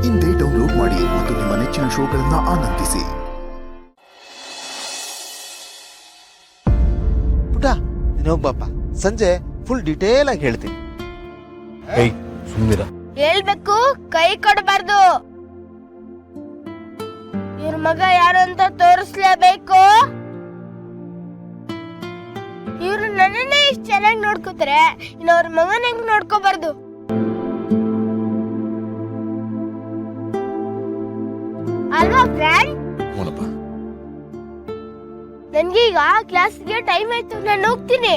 ಇಂದೇ ಡೌನ್ಲೋಡ್ ಮಾಡಿ ಮತ್ತು ನಿಮ್ಮ ನೆಚ್ಚಿನ ಶೋಗಳನ್ನ ಆನಂದಿಸಿ. ಪುಟ ನೀನು ಹೋಗ್ಬಾಪ, ಸಂಜೆ ಫುಲ್ ಡೀಟೇಲ್ ಆಗಿ ಹೇಳ್ತೀನಿ. ಸುಮ್ನಿರ. ಹೇಳ್ಬೇಕು, ಕೈ ಕೊಡಬಾರ್ದು. ಇವ್ರ ಮಗ ಯಾರು ಅಂತ ತೋರಿಸ್ಲೇಬೇಕು. ಇವ್ರು ನನ್ನನ್ನೇ ಇಷ್ಟು ಚೆನ್ನಾಗಿ ನೋಡ್ಕೋತಾರೆ, ಇನ್ನು ಅವ್ರ ಮಗನ ಹೆಂಗ್ ನೋಡ್ಕೋಬಾರ್ದು. ಅಲ್ವಾ ಫ್ರೆಂಡ್? ನನ್ಗೀಗ ಕ್ಲಾಸ್ಗೆ ಟೈಮ್ ಆಯ್ತು, ನಾನು ಹೋಗ್ತೀನಿ.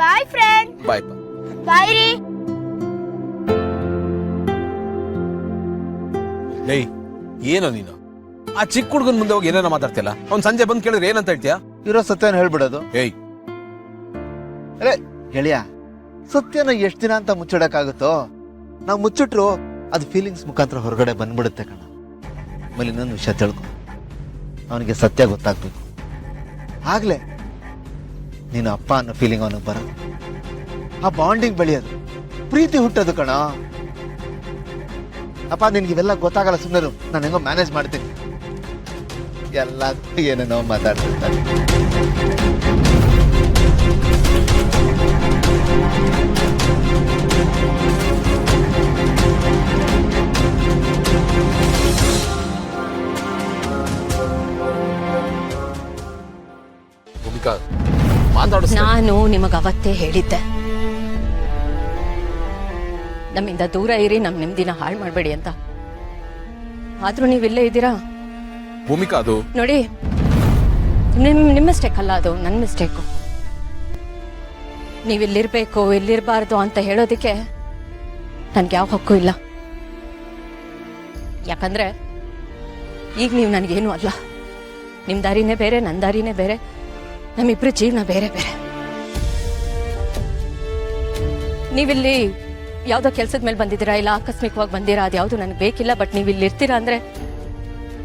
Boy friend. ಬಾಯ್ ಬಾಯ್ ರೀ. ಏನೋ ನೀನು ಆ ಚಿಕ್ಕ ಹುಡುಗನ್ ಮುಂದೆ ಹೋಗಿ ಏನೇನೋ ಮಾತಾಡ್ತಿಲ್ಲ. ಅವ್ನ್ ಸಂಜೆ ಬಂದ್ ಕೇಳಿದ್ರೆ ಏನಂತ ಹೇಳ್ತೀಯಾ? ಇರೋ ಸತ್ಯನ ಹೇಳ್ಬಿಡೋದು. ಅರೆ ಗೆಳೆಯ, ಸತ್ಯನ ಎಷ್ಟ್ ದಿನ ಅಂತ ಮುಚ್ಚಿಡಕ್ಕಾಗುತ್ತೋ? ನಾವು ಮುಚ್ಚಿಟ್ರು ಅದು ಫೀಲಿಂಗ್ಸ್ ಮುಖಾಂತರ ಹೊರಗಡೆ ಬಂದ್ಬಿಡುತ್ತೆ ಕಣ. ಆಮೇಲೆ ಇನ್ನೊಂದು ವಿಷಯ ತಿಳ್ಕೊ, ಅವನಿಗೆ ಸತ್ಯ ಗೊತ್ತಾಗ್ಬೇಕು. ಆಗ್ಲೇ ನೀನು ಅಪ್ಪ ಅನ್ನೋ ಫೀಲಿಂಗ್ ಅವನಿಗೆ ಬರೋದು, ಆ ಬಾಂಡಿಂಗ್ ಬೆಳೆಯೋದು, ಪ್ರೀತಿ ಹುಟ್ಟೋದು ಕಣ. ಅಪ್ಪ ನಿನ್ಗೆ ಇವೆಲ್ಲ ಗೊತ್ತಾಗಲ್ಲ, ಸುಮ್ಮನೆ ನಾನು ಹೆಂಗೋ ಮ್ಯಾನೇಜ್ ಮಾಡ್ತೀನಿ. ಎಲ್ಲ ಏನೇನೋ ಮಾತಾಡ್ತಿರ್ತಾರೆ. ನಾನು ನಿಮಗ ಅವತ್ತೇ ಹೇಳಿದ್ದೆ, ನಮ್ಮಿಂದ ದೂರ ಇರಿ, ನಮ್ ನೆಮ್ಮದಿನ ಹಾಳು ಮಾಡಬೇಡಿ ಅಂತ. ಆದ್ರೂ ನೀವಿಲ್ಲೇ ಇದ್ದೀರಾ. ಭೂಮಿಕಾ, ಅದು ನೋಡಿ, ನಿಮ್ಮ ಮಿಸ್ಟೇಕ್ ಅಲ್ಲ, ಅದು ನನ್ನ ಮಿಸ್ಟೇಕು. ನೀವಿಲ್ಲಿರ್ಬೇಕು, ಇಲ್ಲಿರ್ಬಾರ್ದು ಅಂತ ಹೇಳೋದಕ್ಕೆ ನನ್ಗೆ ಯಾವ ಹಕ್ಕು ಇಲ್ಲ. ಯಾಕಂದ್ರೆ ಈಗ ನೀವು ನನಗೇನು ಅಲ್ಲ. ನಿಮ್ಮ ದಾರಿನೇ ಬೇರೆ, ನನ್ನ ದಾರಿನೇ ಬೇರೆ, ನಮ್ಮಿಬ್ರು ಜೀವನ ಬೇರೆ ಬೇರೆ. ನೀವಿಲ್ಲಿ ಯಾವುದೋ ಕೆಲ್ಸದ ಮೇಲೆ ಬಂದಿದ್ದೀರಾ, ಇಲ್ಲ ಆಕಸ್ಮಿಕವಾಗಿ ಬಂದಿರಾ, ಅದು ಯಾವುದು ನನಗೆ ಬೇಕಿಲ್ಲ. ಬಟ್ ನೀವು ಇಲ್ಲಿ ಇರ್ತೀರಾ ಅಂದರೆ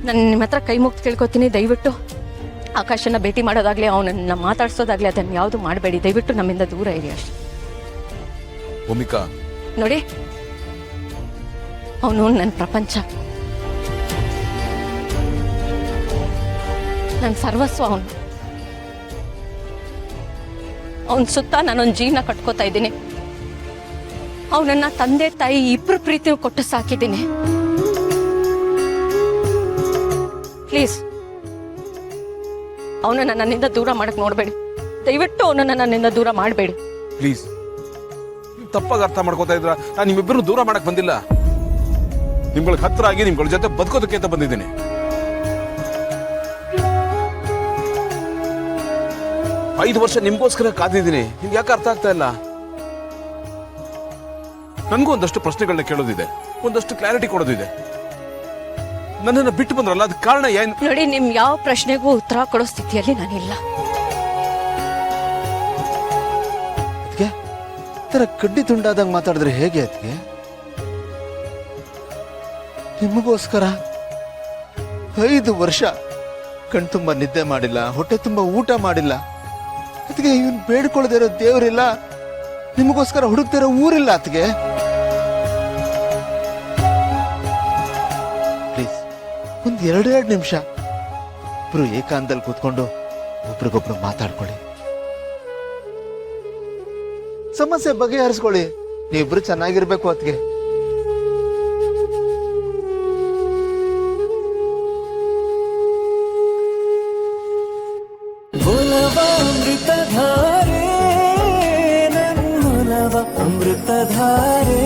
ನಾನು ನಿಮ್ಮ ಹತ್ರ ಕೈ ಮುಗ್ದು ಕೇಳ್ಕೊತೀನಿ, ದಯವಿಟ್ಟು ಆಕಾಶನ ಭೇಟಿ ಮಾಡೋದಾಗ್ಲಿ, ಅವನನ್ನ ಮಾತಾಡ್ಸೋದಾಗ್ಲಿ, ಅದನ್ನು ಯಾವುದು ಮಾಡಬೇಡಿ. ದಯವಿಟ್ಟು ನಮ್ಮಿಂದ ದೂರ ಇರಿ ಅಷ್ಟೇ. ಭೂಮಿಕಾ ನೋಡಿ, ಅವನು ನನ್ನ ಪ್ರಪಂಚ, ನನ್ನ ಸರ್ವಸ್ವ. ಅವನ ಸುತ್ತ ನಾನೊಂದು ಜೀವನ ಕಟ್ಕೋತಾ ಇದ್ದೀನಿ. ಅವನನ್ನ ತಂದೆ ತಾಯಿ ಇಬ್ರು ಪ್ರೀತಿ ಕೊಟ್ಟು ಸಾಕಿದ್ದೀನಿ. ಪ್ಲೀಸ್ ಅವನನ್ನ ನನ್ನಿಂದ ದೂರ ಮಾಡಕ್ ನೋಡ್ಬೇಡಿ. ದಯವಿಟ್ಟು ಅವನನ್ನ ನನ್ನಿಂದ ದೂರ ಮಾಡಬೇಡಿ ಪ್ಲೀಸ್. ತಪ್ಪಾಗಿ ಅರ್ಥ ಮಾಡ್ಕೋತಾ ಇದ್ರ, ನಾನು ನಿಮ್ಮಿಬ್ಬರು ದೂರ ಮಾಡಕ್ ಬಂದಿಲ್ಲ. ನಿಮ್ಗಳಿಗೆ ಹತ್ರ ಆಗಿ ನಿಮ್ಗಳ ಜೊತೆ ಬದುಕೋದಕ್ಕೆ ಅಂತ ಬಂದಿದ್ದೀನಿ. ಐದು ವರ್ಷ ನಿಮ್ಗೋಸ್ಕರ ಕಾದಿದ್ದೀನಿ. ನಿಮ್ಗೆ ಯಾಕೆ ಅರ್ಥ ಆಗ್ತಾ ಇಲ್ಲ? ನನ್ಗೂ ಒಂದಷ್ಟು ಪ್ರಶ್ನೆಗಳನ್ನ ಕೇಳೋದಿದೆ, ಒಂದಷ್ಟು ಕ್ಲಾರಿಟಿ ಕೊಡೋದಿದೆ. ನನ್ನನ್ನು ಬಿಟ್ಟು ಬಂದ್ರಲ್ಲ, ಅದ್ ಕಾರಣ ಏನ್? ನೋಡಿ, ನಿಮ್ ಯಾವ ಪ್ರಶ್ನೆಗೂ ಉತ್ತರ ಕೊಡೋ ಸ್ಥಿತಿಯಲ್ಲಿ ನಾನಿಲ್ಲ. ಅದಕ್ಕೆ ತರ ಕಡ್ಡಿ ತುಂಡಾದಂಗ್ ಮಾತಾಡಿದ್ರೆ ಹೇಗೆ? ಅದಕ್ಕೆ ನಿಮಗೋಸ್ಕರ 5 ವರ್ಷ ಕಣ್ತುಂಬ ನಿದ್ದೆ ಮಾಡಿಲ್ಲ, ಹೊಟ್ಟೆ ತುಂಬಾ ಊಟ ಮಾಡಿಲ್ಲ. ಅದಕ್ಕೆ ಇವನ್ ಬೇಡ್ಕೊಳ್ಳದೆ ಇರೋ ದೇವ್ರಿಲ್ಲ, ನಿಮಗೋಸ್ಕರ ಹುಡುಕ್ತಿರೋ ಊರಿಲ್ಲ. ಅದಕ್ಕೆ ಪ್ಲೀಸ್ ಒಂದ್ 2 ನಿಮಿಷ ಇಬ್ರು ಏಕಾಂತದಲ್ಲಿ ಕೂತ್ಕೊಂಡು ಒಬ್ರಿಗೊಬ್ರು ಮಾತಾಡ್ಕೊಳ್ಳಿ, ಸಮಸ್ಯೆ ಬಗೆಹರಿಸ್ಕೊಳ್ಳಿ. ನೀವಿಬ್ರು ಚೆನ್ನಾಗಿರ್ಬೇಕು. ಅದಕ್ಕೆ ಅಮೃತಧಾರೆ, ನನ್ನೊಲವ ಅಮೃತಧಾರೆ.